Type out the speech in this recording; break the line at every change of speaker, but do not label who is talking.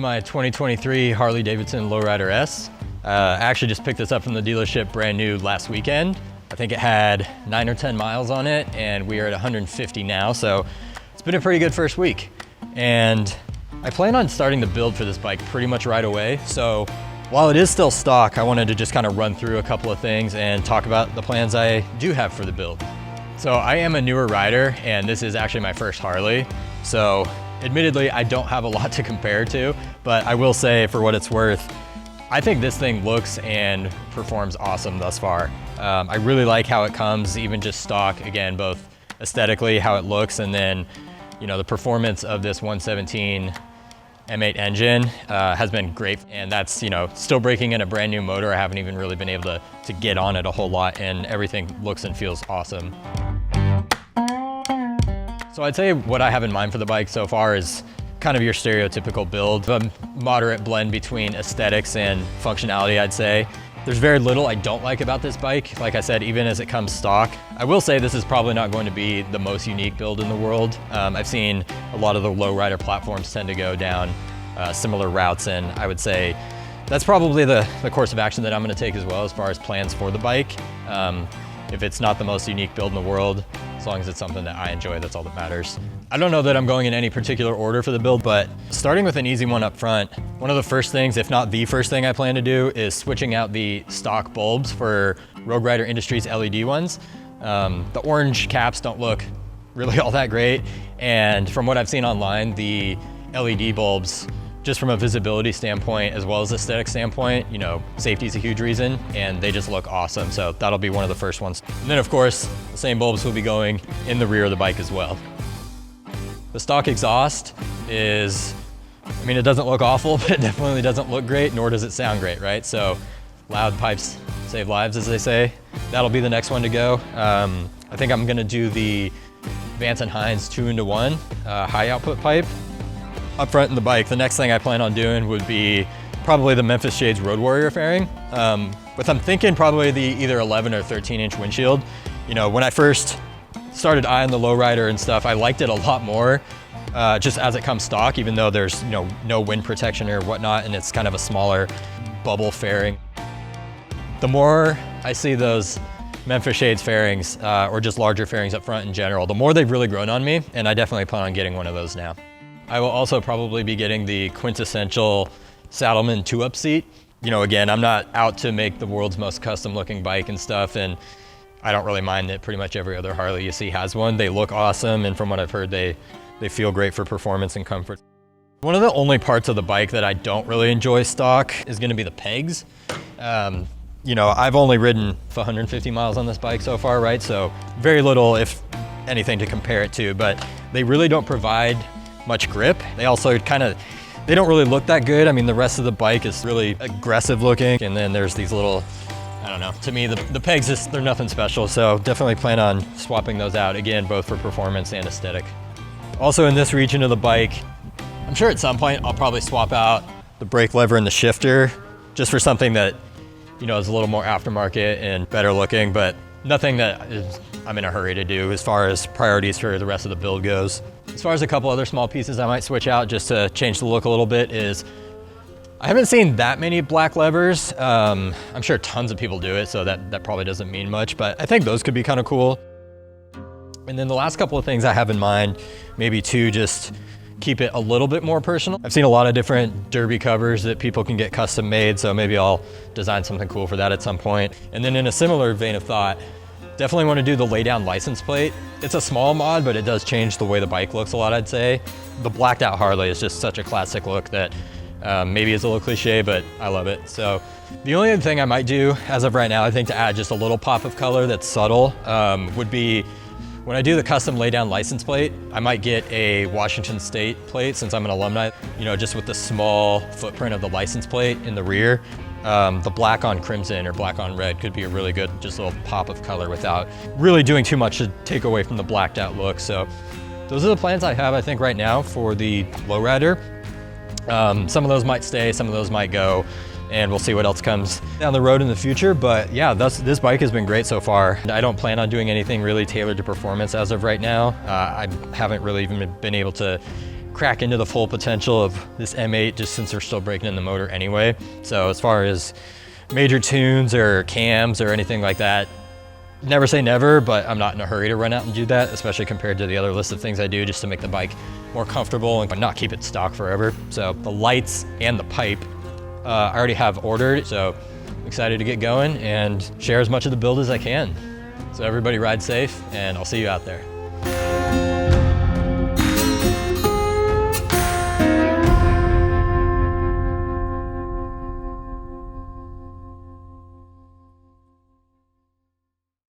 my 2023 Harley Davidson Lowrider S. I actually just picked this up from the dealership brand new last weekend. I think it had 9 or 10 miles on it, and we are at 150 now, so it's been a pretty good first week. And I plan on starting the build for this bike pretty much right away. So while it is still stock, I wanted to just kind of run through a couple of things and talk about the plans I do have for the build. So I am a newer rider, and this is actually my first Harley. So admittedly, I don't have a lot to compare to, but I will say, for what it's worth, I think this thing looks and performs awesome thus far. I really like how it comes, even just stock, again, both aesthetically, how it looks, and then, you know, the performance of this 117 M8 engine has been great. And that's, you know, still breaking in a brand new motor. I haven't even really been able to get on it a whole lot, and everything looks and feels awesome. So I'd say what I have in mind for the bike so far is kind of your stereotypical build, a moderate blend between aesthetics and functionality, I'd say. There's very little I don't like about this bike. Like I said, even as it comes stock, I will say this is probably not going to be the most unique build in the world. I've seen a lot of the lowrider platforms tend to go down similar routes, and I would say that's probably the course of action that I'm gonna take as well as far as plans for the bike. If it's not the most unique build in the world, as long as it's something that I enjoy, that's all that matters. I don't know that I'm going in any particular order for the build, but starting with an easy one up front, one of the first things, if not the first thing I plan to do, is switching out the stock bulbs for Rogue Rider Industries LED ones. The orange caps don't look really all that great, and from what I've seen online, the LED bulbs, just from a visibility standpoint as well as aesthetic standpoint, you know, safety is a huge reason, and they just look awesome. So that'll be one of the first ones. And then of course, the same bulbs will be going in the rear of the bike as well. The stock exhaust is, I mean, it doesn't look awful, but it definitely doesn't look great, nor does it sound great, right? So loud pipes save lives, as they say. That'll be the next one to go. I think I'm gonna do the Vance & Hines 2-in-1 high output pipe. Up front in the bike, the next thing I plan on doing would be probably the Memphis Shades Road Warrior fairing. But I'm thinking probably the either 11 or 13-inch windshield. You know, when I first started eyeing the lowrider and stuff, I liked it a lot more just as it comes stock, even though there's, you know, no wind protection or whatnot, and it's kind of a smaller bubble fairing. The more I see those Memphis Shades fairings, or just larger fairings up front in general, the more they've really grown on me, and I definitely plan on getting one of those now. I will also probably be getting the quintessential Saddlemen 2-up seat. You know, again, I'm not out to make the world's most custom looking bike and stuff, and I don't really mind that pretty much every other Harley you see has one. They look awesome, and from what I've heard, they feel great for performance and comfort. One of the only parts of the bike that I don't really enjoy stock is gonna be the pegs. You know, I've only ridden 150 miles on this bike so far, right? So very little, if anything, to compare it to, but they really don't provide much grip. They also they don't really look that good. I mean, the rest of the bike is really aggressive looking, and then there's these little, I don't know, to me, the pegs, they're nothing special, so definitely plan on swapping those out, again, both for performance and aesthetic. Also in this region of the bike, I'm sure at some point I'll probably swap out the brake lever and the shifter, just for something that, you know, is a little more aftermarket and better looking, but nothing that I'm in a hurry to do as far as priorities for the rest of the build goes. As far as a couple other small pieces I might switch out just to change the look a little bit is, I haven't seen that many black levers. I'm sure tons of people do it, so that probably doesn't mean much, but I think those could be kind of cool. And then the last couple of things I have in mind, maybe to just keep it a little bit more personal. I've seen a lot of different derby covers that people can get custom made, so maybe I'll design something cool for that at some point. And then in a similar vein of thought, definitely want to do the lay down license plate. It's a small mod, but it does change the way the bike looks a lot, I'd say. The blacked out Harley is just such a classic look that maybe is a little cliche, but I love it. So the only other thing I might do as of right now, I think, to add just a little pop of color that's subtle, would be when I do the custom lay down license plate, I might get a Washington State plate since I'm an alumni, you know, just with the small footprint of the license plate in the rear. The black on crimson or black on red could be a really good, just little pop of color without really doing too much to take away from the blacked out look. So those are the plans I have, I think, right now for the lowrider. Some of those might stay, some of those might go, and we'll see what else comes down the road in the future. But yeah, this bike has been great so far. I don't plan on doing anything really tailored to performance as of right now. I haven't really even been able to crack into the full potential of this M8 just since we're still breaking in the motor anyway. So as far as major tunes or cams or anything like that, never say never, but I'm not in a hurry to run out and do that, especially compared to the other list of things I do just to make the bike more comfortable and not keep it stock forever. So the lights and the pipe, I already have ordered, so I'm excited to get going and share as much of the build as I can. So everybody ride safe, and I'll see you out there.